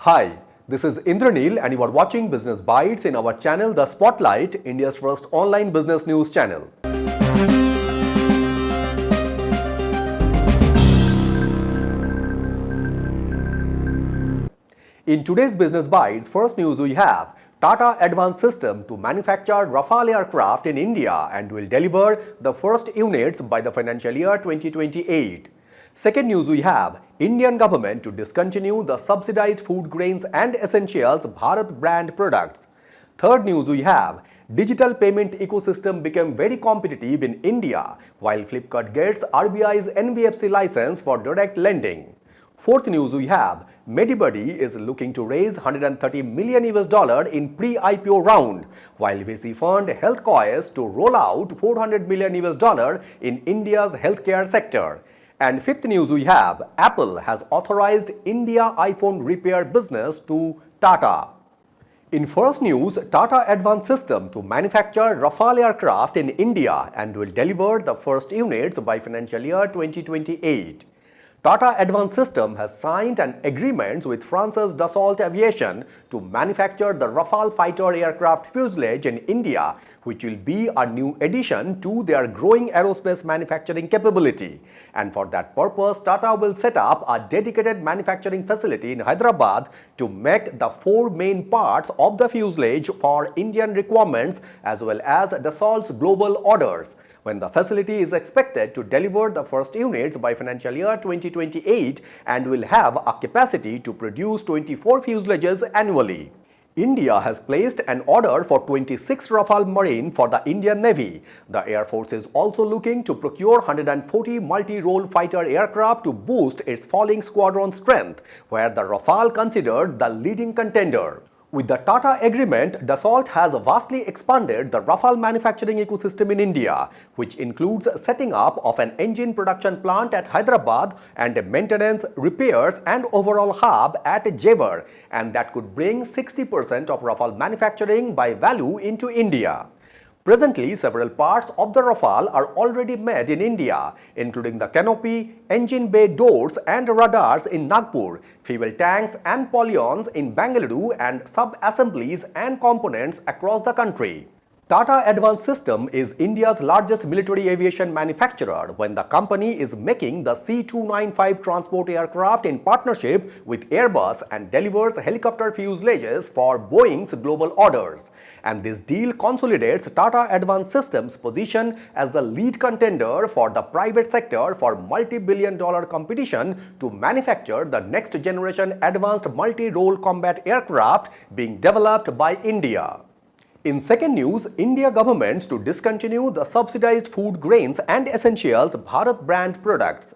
Hi, this is Indranil and you are watching Business Bites in our channel The Spotlight, India's first online business news channel. In today's Business Bites, first news we have Tata advanced system to manufacture Rafale aircraft in India and will deliver the first units by the financial year 2028. Second news we have Indian government to discontinue the subsidized food grains and essentials Bharat brand products. Third news we have digital payment ecosystem became very competitive in India while Flipkart gets RBI's NBFC license for direct lending. Fourth news we have Medibuddy is looking to raise 130 million US dollar in pre-IPO round, while VC fund HealthCoest to roll out 400 million US dollar in India's healthcare sector. And fifth news we have Apple has authorized India iPhone repair business to Tata. In first news, Tata advanced system to manufacture Rafale aircraft in India and will deliver the first units by financial year 2028. Tata Advanced System has signed an agreement with France's Dassault Aviation to manufacture the Rafale fighter aircraft fuselage in India, which will be a new addition to their growing aerospace manufacturing capability. And for that purpose, Tata will set up a dedicated manufacturing facility in Hyderabad to make the four main parts of the fuselage for Indian requirements as well as Dassault's global orders. When the facility is expected to deliver the first units by financial year 2028 and will have a capacity to produce 24 fuselages annually. India has placed an order for 26 Rafale Marine for the Indian Navy. The Air Force is also looking to procure 140 multi-role fighter aircraft to boost its falling squadron strength, where the Rafale considered the leading contender. With the Tata agreement, Dassault has vastly expanded the Rafale manufacturing ecosystem in India, which includes setting up of an engine production plant at Hyderabad and a maintenance, repairs and overall hub at Jewar, and that could bring 60% of Rafale manufacturing by value into India. Presently, several parts of the Rafale are already made in India, including the canopy, engine bay doors and radars in Nagpur, fuel tanks and polyions in Bengaluru, and sub-assemblies and components across the country. Tata Advanced System is India's largest military aviation manufacturer when the company is making the C-295 transport aircraft in partnership with Airbus and delivers helicopter fuselages for Boeing's global orders. And this deal consolidates Tata Advanced Systems' position as the lead contender for the private sector for multi-billion-dollar competition to manufacture the next-generation advanced multi-role combat aircraft being developed by India. In second news, India governments to discontinue the subsidized food grains and essentials Bharat brand products.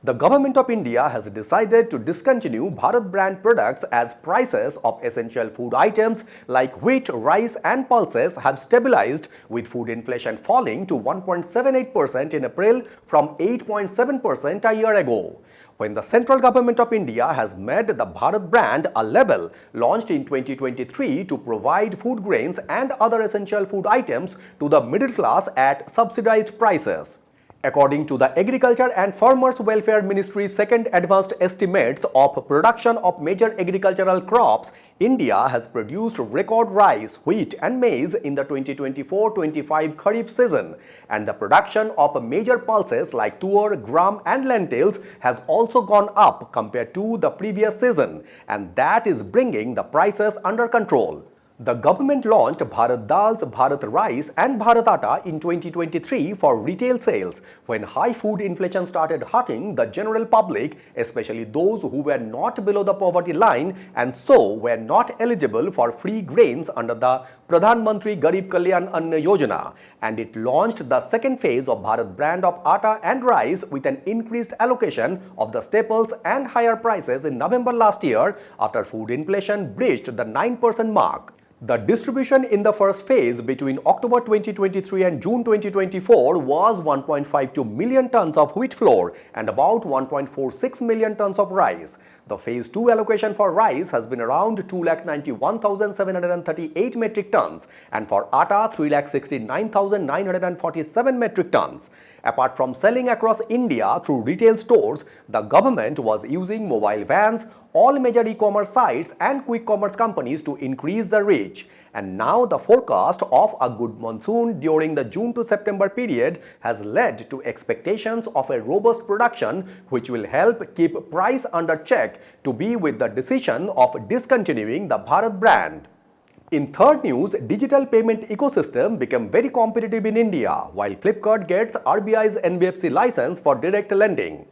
The government of India has decided to discontinue Bharat brand products as prices of essential food items like wheat, rice and pulses have stabilized, with food inflation falling to 1.78% in April from 8.7% a year ago. When the central government of India has made the Bharat brand a label launched in 2023 to provide food grains and other essential food items to the middle class at subsidized prices. According to the Agriculture and Farmers Welfare Ministry's second advanced estimates of production of major agricultural crops, India has produced record rice, wheat and maize in the 2024-25 Kharif season, and the production of major pulses like tur, gram and lentils has also gone up compared to the previous season, and that is bringing the prices under control. The government launched Bharat Dals, Bharat Rice and Bharat Atta in 2023 for retail sales when high food inflation started hurting the general public, especially those who were not below the poverty line and so were not eligible for free grains under the Pradhan Mantri Garib Kalyan Anna Yojana, and it launched the second phase of Bharat brand of atta and rice with an increased allocation of the staples and higher prices in November last year after food inflation breached the 9% mark. The distribution in the first phase between October 2023 and June 2024 was 1.52 million tons of wheat flour and about 1.46 million tons of rice. The phase 2 allocation for rice has been around 291,738 metric tons and for atta 369,947 metric tons. Apart from selling across India through retail stores, the government was using mobile vans, all major e-commerce sites and quick commerce companies to increase the reach. And now the forecast of a good monsoon during the June to September period has led to expectations of a robust production, which will help keep price under check to be with the decision of discontinuing the Bharat brand. In third news, digital payment ecosystem became very competitive in India, while Flipkart gets RBI's NBFC license for direct lending.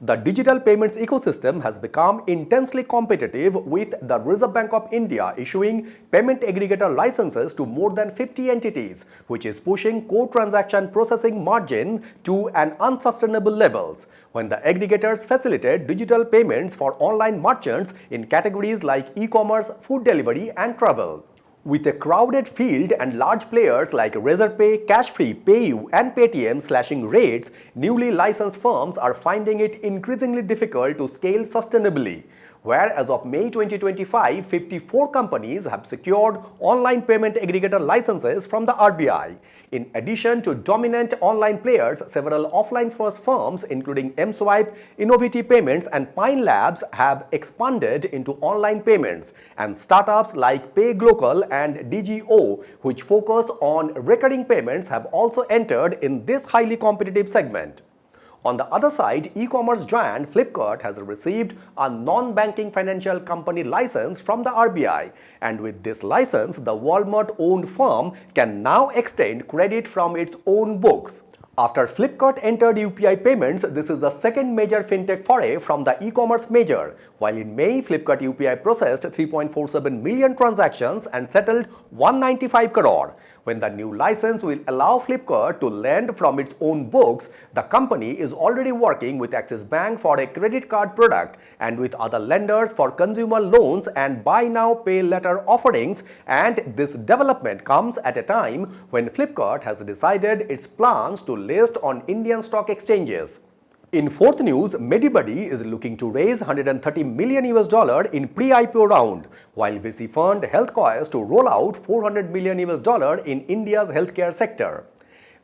The digital payments ecosystem has become intensely competitive, with the Reserve Bank of India issuing payment aggregator licenses to more than 50 entities, which is pushing core transaction processing margin to an unsustainable levels. When the aggregators facilitate digital payments for online merchants in categories like e-commerce, food delivery, and travel. With a crowded field and large players like Razorpay, Cashfree, PayU, and Paytm slashing rates, newly licensed firms are finding it increasingly difficult to scale sustainably. Where as of May 2025, 54 companies have secured online payment aggregator licenses from the RBI. In addition to dominant online players, several offline-first firms including mSwipe, Innovity Payments, and Pine Labs have expanded into online payments, and startups like PayGlocal and DGO, which focus on recurring payments, have also entered in this highly competitive segment. On the other side, e-commerce giant Flipkart has received a non-banking financial company license from the RBI, and with this license, the Walmart-owned firm can now extend credit from its own books. After Flipkart entered UPI payments, this is the second major fintech foray from the e-commerce major. While in May, Flipkart UPI processed 3.47 million transactions and settled 195 crore. When the new license will allow Flipkart to lend from its own books, the company is already working with Axis Bank for a credit card product and with other lenders for consumer loans and buy now pay later offerings, and this development comes at a time when Flipkart has decided its plans to list on Indian stock exchanges. In fourth news, Medibuddy is looking to raise $130 million in pre-IPO round, while VC fund HealthCois to roll out $400 million in India's healthcare sector.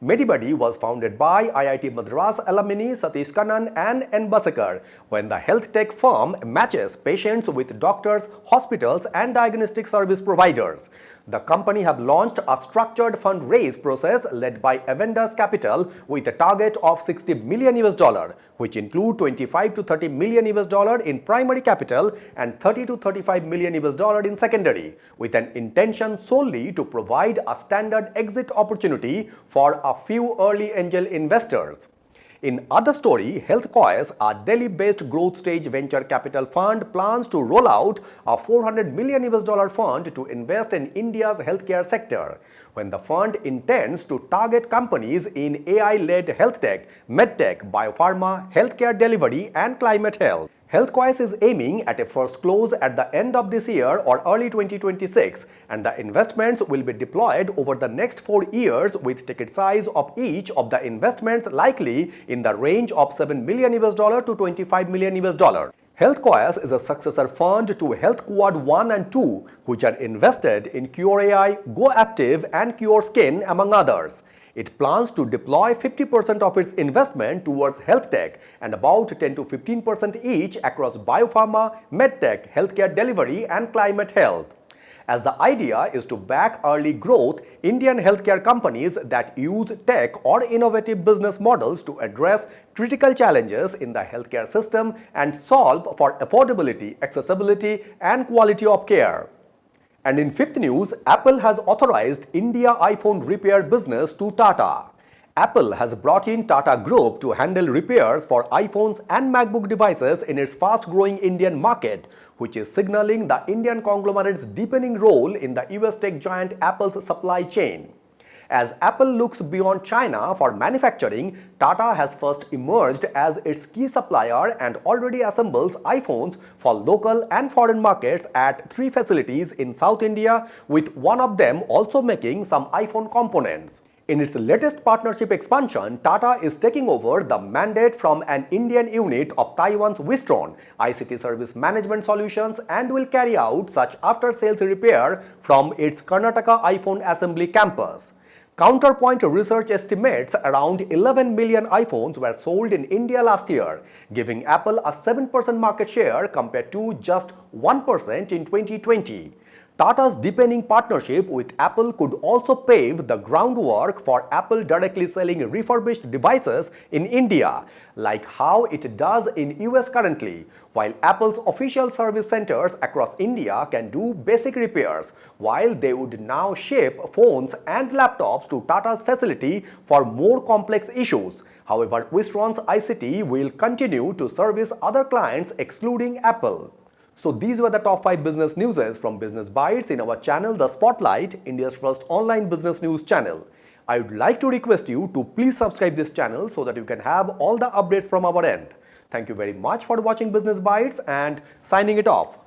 Medibuddy was founded by IIT Madras alumni Satish Kannan and N. Basakar, when the health tech firm matches patients with doctors, hospitals, and diagnostic service providers. The company have launched a structured fundraise process led by Avendus Capital with a target of $60 million, which include $25 to $30 million in primary capital and $30 to $35 million in secondary, with an intention solely to provide a standard exit opportunity for a few early angel investors. In other story, HealthCois, a Delhi-based growth stage venture capital fund, plans to roll out a $400 million fund to invest in India's healthcare sector, when the fund intends to target companies in AI-led health tech, medtech, biopharma, healthcare delivery, and climate health. HealthCois is aiming at a first close at the end of this year or early 2026, and the investments will be deployed over the next 4 years, with ticket size of each of the investments likely in the range of $7 million to $25 million. HealthCois is a successor fund to HealthQuad 1 and 2, which are invested in CureAI, GoActive, and CureSkin, among others. It plans to deploy 50% of its investment towards health tech and about 10 to 15% each across biopharma, medtech, healthcare delivery, and climate health. As the idea is to back early growth Indian healthcare companies that use tech or innovative business models to address critical challenges in the healthcare system and solve for affordability, accessibility, and quality of care. And in fifth news, Apple has authorized India iPhone repair business to Tata. Apple has brought in Tata Group to handle repairs for iPhones and MacBook devices in its fast-growing Indian market, which is signaling the Indian conglomerate's deepening role in the US tech giant Apple's supply chain. As Apple looks beyond China for manufacturing, Tata has first emerged as its key supplier and already assembles iPhones for local and foreign markets at 3 facilities in South India, with one of them also making some iPhone components. In its latest partnership expansion, Tata is taking over the mandate from an Indian unit of Taiwan's Wistron ICT Service Management Solutions and will carry out such after-sales repair from its Karnataka iPhone assembly campus. Counterpoint Research estimates around 11 million iPhones were sold in India last year, giving Apple a 7% market share compared to just 1% in 2020. Tata's deepening partnership with Apple could also pave the groundwork for Apple directly selling refurbished devices in India, like how it does in US currently, while Apple's official service centers across India can do basic repairs, while they would now ship phones and laptops to Tata's facility for more complex issues. However, Wistron's ICT will continue to service other clients excluding Apple. So these were the top 5 business newses from Business Bytes in our channel The Spotlight, India's first online business news channel. I would like to request you to please subscribe this channel so that you can have all the updates from our end. Thank you very much for watching Business Bytes and signing it off.